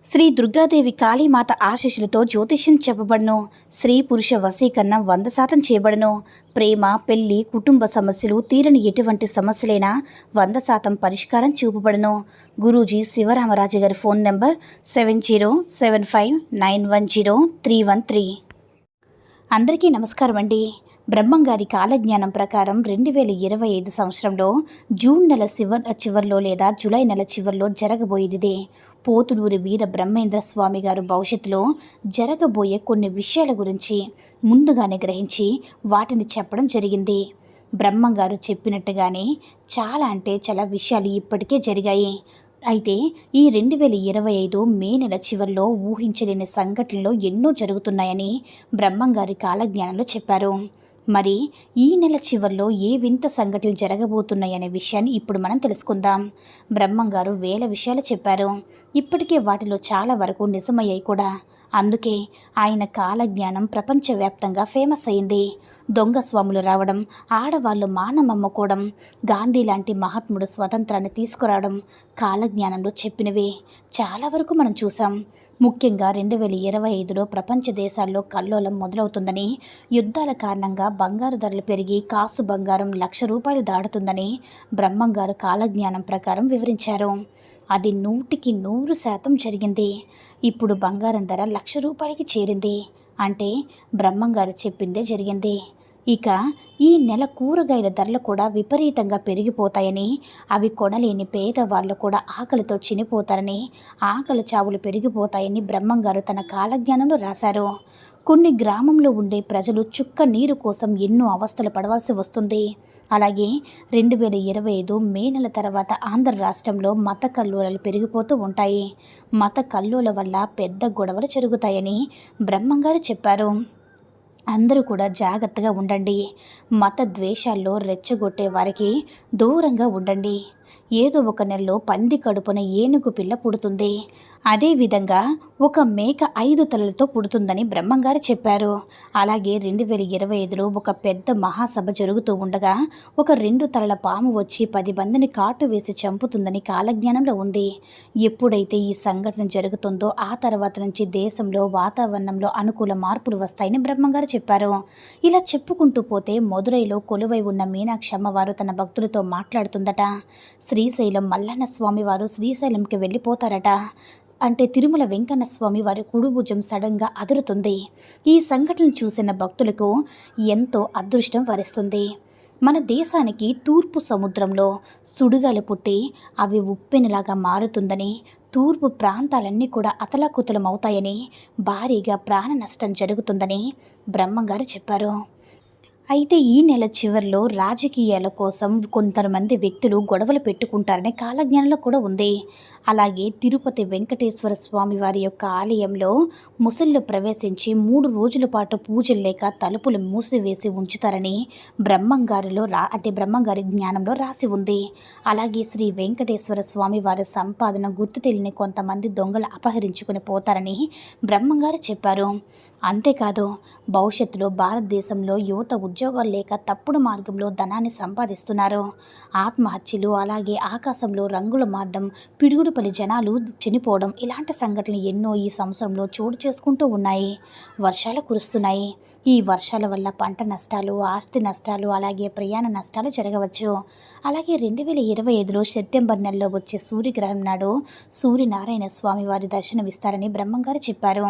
శ్రీ దుర్గాదేవి కాళీమాత ఆశీస్సులతో జ్యోతిష్యం చెప్పబడును. స్త్రీ పురుష వశీకరణం 100% చేయబడును. ప్రేమ, పెళ్లి, కుటుంబ సమస్యలు, తీరని ఎటువంటి సమస్యలైనా 100% పరిష్కారం చూపబడును. గురూజీ శివరామరాజు గారి ఫోన్ నెంబర్ 7075910313. అందరికీ నమస్కారం అండి. బ్రహ్మంగారి కాలజ్ఞానం ప్రకారం 2025 సంవత్సరంలో జూన్ నెల చివరిలో లేదా జూలై నెల చివరిలో జరగబోయేదిదే. పోతులూరి వీర బ్రహ్మేంద్ర స్వామి గారు భవిష్యత్తులో జరగబోయే కొన్ని విషయాల గురించి ముందుగానే గ్రహించి వాటిని చెప్పడం జరిగింది. బ్రహ్మంగారు చెప్పినట్టుగానే చాలా విషయాలు ఇప్పటికే జరిగాయి. అయితే ఈ 2025 మే నెల చివరిలో ఊహించలేని సంఘటనలు ఎన్నో జరుగుతున్నాయని బ్రహ్మంగారి కాలజ్ఞానంలో చెప్పారు. మరి ఈ నెల చివరిలో ఏ వింత సంఘటనలు జరగబోతున్నాయనే విషయాన్ని ఇప్పుడు మనం తెలుసుకుందాం. బ్రహ్మంగారు వేల విషయాలు చెప్పారు. ఇప్పటికే వాటిలో చాలా వరకు నిజమయ్యాయి కూడా. అందుకే ఆయన కాలజ్ఞానం ప్రపంచవ్యాప్తంగా ఫేమస్ అయింది. దొంగ స్వాములు రావడం, ఆడవాళ్ళు మానమమ్ముకోవడం, గాంధీ లాంటి మహాత్ముడు స్వతంత్రాన్ని తీసుకురావడం కాలజ్ఞానంలో చెప్పినవే చాలా వరకు మనం చూసాం. ముఖ్యంగా 2025లో ప్రపంచ దేశాల్లో కల్లోలం మొదలవుతుందని, యుద్ధాల కారణంగా బంగారు ధరలు పెరిగి కాసు బంగారం ₹1,00,000 దాటుతుందని బ్రహ్మంగారు కాలజ్ఞానం ప్రకారం వివరించారు. అది 100% జరిగింది. ఇప్పుడు బంగారం ధర ₹1,00,000కి చేరింది. అంటే బ్రహ్మంగారు చెప్పిందే జరిగింది. ఇక ఈ నెల కూరగాయల ధరలు కూడా విపరీతంగా పెరిగిపోతాయని, అవి కొనలేని పేదవాళ్ళు కూడా ఆకలితో చనిపోతారని, ఆకలి చావులు పెరిగిపోతాయని బ్రహ్మంగారు తన కాలజ్ఞానంలో రాశారు. కొన్ని గ్రామంలో ఉండే ప్రజలు చుక్క నీరు కోసం ఎన్నో అవస్థలు పడవలసి వస్తుంది. అలాగే 2025 మే నెల తర్వాత ఆంధ్ర రాష్ట్రంలో మత కల్లోలాలు పెరిగిపోతూ ఉంటాయి. మత కల్లోల వల్ల పెద్ద గొడవలు జరుగుతాయని బ్రహ్మంగారు చెప్పారు. అందరూ కూడా జాగ్రత్తగా ఉండండి. మత ద్వేషాల్లో రెచ్చగొట్టే వారికి దూరంగా ఉండండి. ఏదో ఒక నెలలో పంది కడుపున ఏనుగు పిల్ల పుడుతుంది. అదేవిధంగా ఒక మేక 5 తలలతో పుడుతుందని బ్రహ్మంగారు చెప్పారు. అలాగే 2025లో ఒక పెద్ద మహాసభ జరుగుతూ ఉండగా ఒక 2 తలల పాము వచ్చి 10 మందిని కాటు వేసి చంపుతుందని కాలజ్ఞానంలో ఉంది. ఎప్పుడైతే ఈ సంఘటన జరుగుతుందో ఆ తర్వాత నుంచి దేశంలో వాతావరణంలో అనుకూల మార్పులు వస్తాయని బ్రహ్మంగారు చెప్పారు. ఇలా చెప్పుకుంటూ పోతే మదురైలో కొలువై ఉన్న మీనాక్షి అమ్మవారు తన భక్తులతో మాట్లాడుతుందట. శ్రీశైలం మల్లన్న స్వామి వారు శ్రీశైలంకి వెళ్ళిపోతారట. అంటే తిరుమల వెంకన్న స్వామి వారి కుడిభుజం సడన్గా అదురుతుంది. ఈ సంఘటనలు చూసిన భక్తులకు ఎంతో అదృష్టం వరిస్తుంది. మన దేశానికి తూర్పు సముద్రంలో సుడిగాలి పుట్టి అవి ఉప్పెనలాగా మారుతుందని, తూర్పు ప్రాంతాలన్నీ కూడా అతలాకుతలమవుతాయని, భారీగా ప్రాణ నష్టం జరుగుతుందని బ్రహ్మంగారు చెప్పారు. అయితే ఈ నెల చివరిలో రాజకీయాల కోసం కొంతమంది వ్యక్తులు గొడవలు పెట్టుకుంటారనే కాలజ్ఞానంలో కూడా ఉంది. అలాగే తిరుపతి వెంకటేశ్వర స్వామి వారి యొక్క ఆలయంలో ముసళ్ళు ప్రవేశించి 3 రోజుల పాటు పూజలు లేక తలుపులు మూసివేసి ఉంచుతారని బ్రహ్మంగారి జ్ఞానంలో రాసి ఉంది. అలాగే శ్రీ వెంకటేశ్వర స్వామి వారి సంపాదన గుర్తు తెలియని కొంతమంది దొంగలు అపహరించుకుని పోతారని బ్రహ్మంగారు చెప్పారు. అంతేకాదు భవిష్యత్తులో భారతదేశంలో యువత ఉద్యోగాలు లేక తప్పుడు మార్గంలో ధనాన్ని సంపాదిస్తున్నారు. ఆత్మహత్యలు, అలాగే ఆకాశంలో రంగులు మారడం, పిడుగుడుపల్లి జనాలు చనిపోవడం ఇలాంటి సంఘటనలు ఎన్నో ఈ సంవత్సరంలో చోటు చేసుకుంటూ ఉన్నాయి. వర్షాలు కురుస్తున్నాయి. ఈ వర్షాల వల్ల పంట నష్టాలు, ఆస్తి నష్టాలు, అలాగే ప్రయాణ నష్టాలు జరగవచ్చు. అలాగే 2025లో సెప్టెంబర్ నెలలో వచ్చే సూర్యగ్రహణం నాడు సూర్యనారాయణ స్వామి వారి దర్శనమిస్తారని బ్రహ్మంగారు చెప్పారు.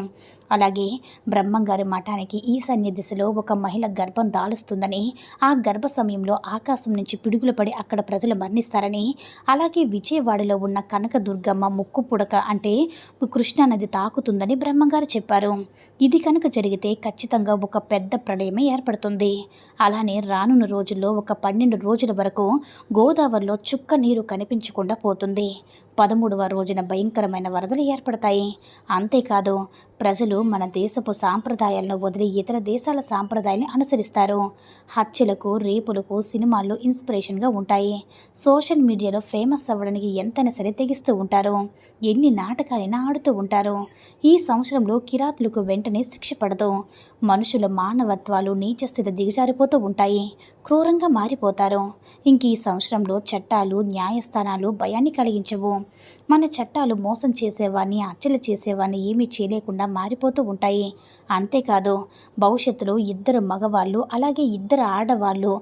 అలాగే బ్రహ్మంగారి మఠానికి ఈశాన్య దిశలో ఒక మహిళ గర్భం దాలుస్తుందని, ఆ గర్భ సమయంలో ఆకాశం నుంచి పిడుగులు పడి అక్కడ ప్రజలు మరణిస్తారని, అలాగే విజయవాడలో ఉన్న కనకదుర్గమ్మ ముక్కు పుడక అంటే కృష్ణానది తాకుతుందని బ్రహ్మంగారు చెప్పారు. ఇది కనుక జరిగితే ఖచ్చితంగా ఒక పెద్ద ప్రళయమే ఏర్పడుతుంది. అలానే రానున్న రోజుల్లో ఒక 12 రోజుల వరకు గోదావరిలో చుక్క నీరు కనిపించకుండా పోతుంది. 13వ రోజున భయంకరమైన వరదలు ఏర్పడతాయి. అంతేకాదు ప్రజలు మన దేశపు సాంప్రదాయాలను వదిలి ఇతర దేశాల సాంప్రదాయాలను అనుసరిస్తారు. హత్యలకు, రేపులకు సినిమాల్లో ఇన్స్పిరేషన్గా ఉంటాయి. సోషల్ మీడియాలో ఫేమస్ అవ్వడానికి ఎంతైనా సరే తెగిస్తూ ఉంటారు. ఎన్ని నాటకాలైనా ఆడుతూ ఉంటారు. ఈ సంవత్సరంలో కిరాతులకు వెంటనే శిక్ష పడదు. మనుషుల మానవత్వాలు నీచస్థితి దిగజారిపోతూ ఉంటాయి. క్రూరంగా మారిపోతారు. ఇంక ఈ సంవత్సరంలో చట్టాలు, న్యాయస్థానాలు భయాన్ని కలిగించవు. మన చట్టాలు మోసం చేసేవాడిని, హత్యలు చేసేవాడిని ఏమీ చేయలేకుండా మారిపోతూ ఉంటాయి. అంతేకాదు భవిష్యత్తులో ఇద్దరు మగవాళ్ళు అలాగే ఇద్దరు ఆడవాళ్ళు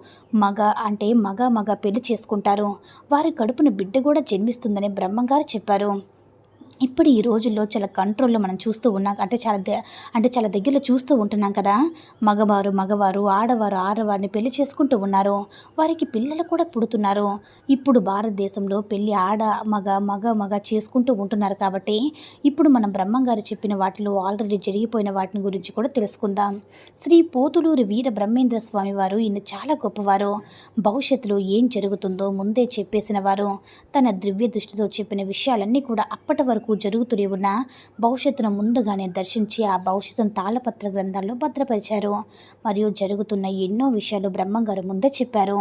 మగ పెళ్లి చేసుకుంటారు. వారి కడుపున బిడ్డ కూడా జన్మిస్తుందని బ్రహ్మంగారు చెప్పారు. ఇప్పుడు ఈ రోజుల్లో చాలా కంట్రోల్‌లో మనం చూస్తూ ఉన్నాం. చాలా దగ్గరలో చూస్తూ ఉంటున్నాం కదా! మగవారు, ఆడవారిని పెళ్లి చేసుకుంటూ ఉన్నారు. వారికి పిల్లలు కూడా పుడుతున్నారు. ఇప్పుడు భారతదేశంలో పెళ్లి మగ చేసుకుంటూ ఉంటున్నారు కాబట్టి, ఇప్పుడు మనం బ్రహ్మంగారు చెప్పిన వాటిలో ఆల్రెడీ జరిగిపోయిన వాటిని గురించి కూడా తెలుసుకుందాం. శ్రీ పోతులూరి వీర బ్రహ్మేంద్ర స్వామి వారు ఈయన చాలా గొప్పవారు. భవిష్యత్తులో ఏం జరుగుతుందో ముందే చెప్పేసిన వారు. తన దివ్య దృష్టితో చెప్పిన విషయాలన్నీ కూడా అప్పటి వరకు జరుగుతూనే ఉన్న భవిష్యత్తును ముందుగానే దర్శించి ఆ భవిష్యత్తును తాళపత్ర గ్రంథాల్లో భద్రపరిచారు. మరియు జరుగుతున్న ఎన్నో విషయాలు బ్రహ్మంగారు ముందే చెప్పారు.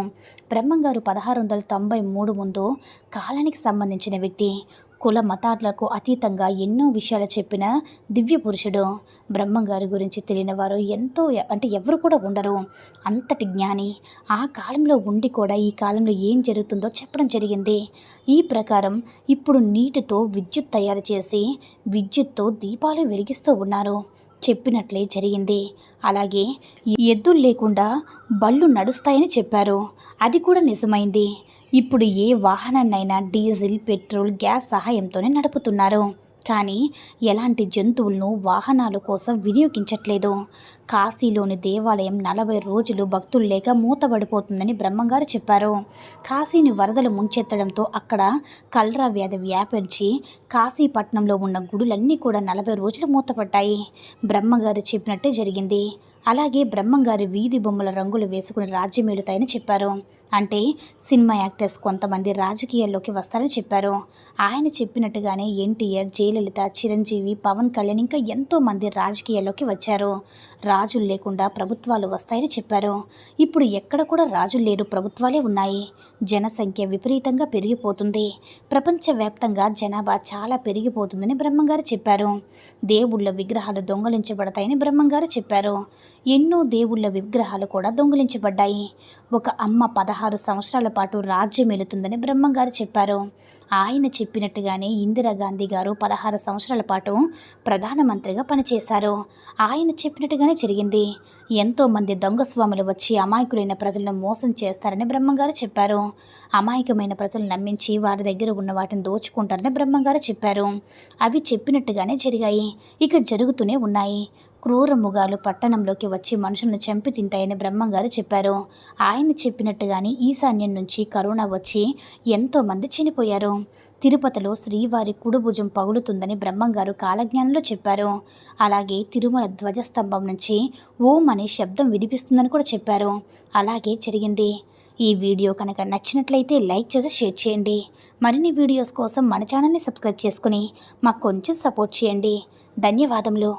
బ్రహ్మంగారు 1693 ముందు కాలానికి సంబంధించిన వ్యక్తి. కుల మతాలకు అతీతంగా ఎన్నో విషయాలు చెప్పిన దివ్య పురుషుడు. బ్రహ్మంగారి గురించి తెలియని వారు ఎవరు కూడా ఉండరు. అంతటి జ్ఞాని. ఆ కాలంలో ఉండి కూడా ఈ కాలంలో ఏం జరుగుతుందో చెప్పడం జరిగింది. ఈ ప్రకారం ఇప్పుడు నీటితో విద్యుత్ తయారు చేసి విద్యుత్తో దీపాలు వెలిగిస్తూ ఉన్నారు. చెప్పినట్లే జరిగింది. అలాగే ఎద్దులు లేకుండా బళ్ళు నడుస్తాయని చెప్పారు. అది కూడా నిజమైంది. ఇప్పుడు ఏ వాహనాన్నైనా డీజిల్, పెట్రోల్, గ్యాస్ సహాయంతోనే నడుపుతున్నారు. కానీ ఎలాంటి జంతువులను వాహనాల కోసం వినియోగించట్లేదు. కాశీలోని దేవాలయం 40 రోజులు భక్తులు లేక మూతబడిపోతుందని బ్రహ్మంగారు చెప్పారు. కాశీని వరదలు ముంచెత్తడంతో అక్కడ కలరా వ్యాధి వ్యాపించి కాశీపట్నంలో ఉన్న గుడులన్నీ కూడా 40 రోజులు మూతపడ్డాయి. బ్రహ్మంగారు చెప్పినట్టే జరిగింది. అలాగే బ్రహ్మంగారి వీధి బొమ్మల రంగులు వేసుకుని రాజ్యమేలుతాయని చెప్పారు. అంటే సినిమా యాక్టర్స్ కొంతమంది రాజకీయాల్లోకి వస్తారని చెప్పారు. ఆయన చెప్పినట్టుగానే ఎన్టీఆర్, జయలలిత, చిరంజీవి, పవన్ కళ్యాణ్ ఇంకా ఎంతోమంది రాజకీయాల్లోకి వచ్చారు. రాజులు లేకుండా ప్రభుత్వాలు వస్తాయని చెప్పారు. ఇప్పుడు ఎక్కడ కూడా రాజులు లేరు, ప్రభుత్వాలే ఉన్నాయి. జనసంఖ్య విపరీతంగా పెరిగిపోతుంది. ప్రపంచవ్యాప్తంగా జనాభా చాలా పెరిగిపోతుందని బ్రహ్మంగారు చెప్పారు. దేవుళ్ళ విగ్రహాలు దొంగలించబడతాయని బ్రహ్మంగారు చెప్పారు. ఎన్నో దేవుళ్ళ విగ్రహాలు కూడా దొంగిలించబడ్డాయి. ఒక అమ్మ 16 సంవత్సరాల పాటు రాజ్యమేలుతుందని బ్రహ్మంగారు చెప్పారు. ఆయన చెప్పినట్టుగానే ఇందిరాగాంధీ గారు 16 సంవత్సరాల పాటు ప్రధానమంత్రిగా పనిచేశారు. ఆయన చెప్పినట్టుగానే జరిగింది. ఎంతోమంది దొంగ స్వాములు వచ్చి అమాయకులైన ప్రజలను మోసం చేస్తారని బ్రహ్మంగారు చెప్పారు. అమాయకమైన ప్రజలు నమ్మించి వారి దగ్గర ఉన్న వాటిని దోచుకుంటారని బ్రహ్మంగారు చెప్పారు. అవి చెప్పినట్టుగానే జరిగాయి. ఇక జరుగుతూనే ఉన్నాయి. క్రూర మృగాలు పట్టణంలోకి వచ్చి మనుషులను చంపి తింటాయని బ్రహ్మంగారు చెప్పారు. ఆయన చెప్పినట్టుగానే ఈశాన్యం నుంచి కరోనా వచ్చి ఎంతోమంది చనిపోయారు. తిరుపతిలో శ్రీవారి కుడిభుజం పగులుతుందని బ్రహ్మంగారు కాలజ్ఞానంలో చెప్పారు. అలాగే తిరుమల ధ్వజస్తంభం నుంచి ఓం అనే శబ్దం వినిపిస్తుందని కూడా చెప్పారు. అలాగే జరిగింది. ఈ వీడియో కనుక నచ్చినట్లయితే లైక్ చేసి షేర్ చేయండి. మరిన్ని వీడియోస్ కోసం మన ఛానల్ని సబ్స్క్రైబ్ చేసుకుని మాకు కొంచెం సపోర్ట్ చేయండి. ధన్యవాదములు.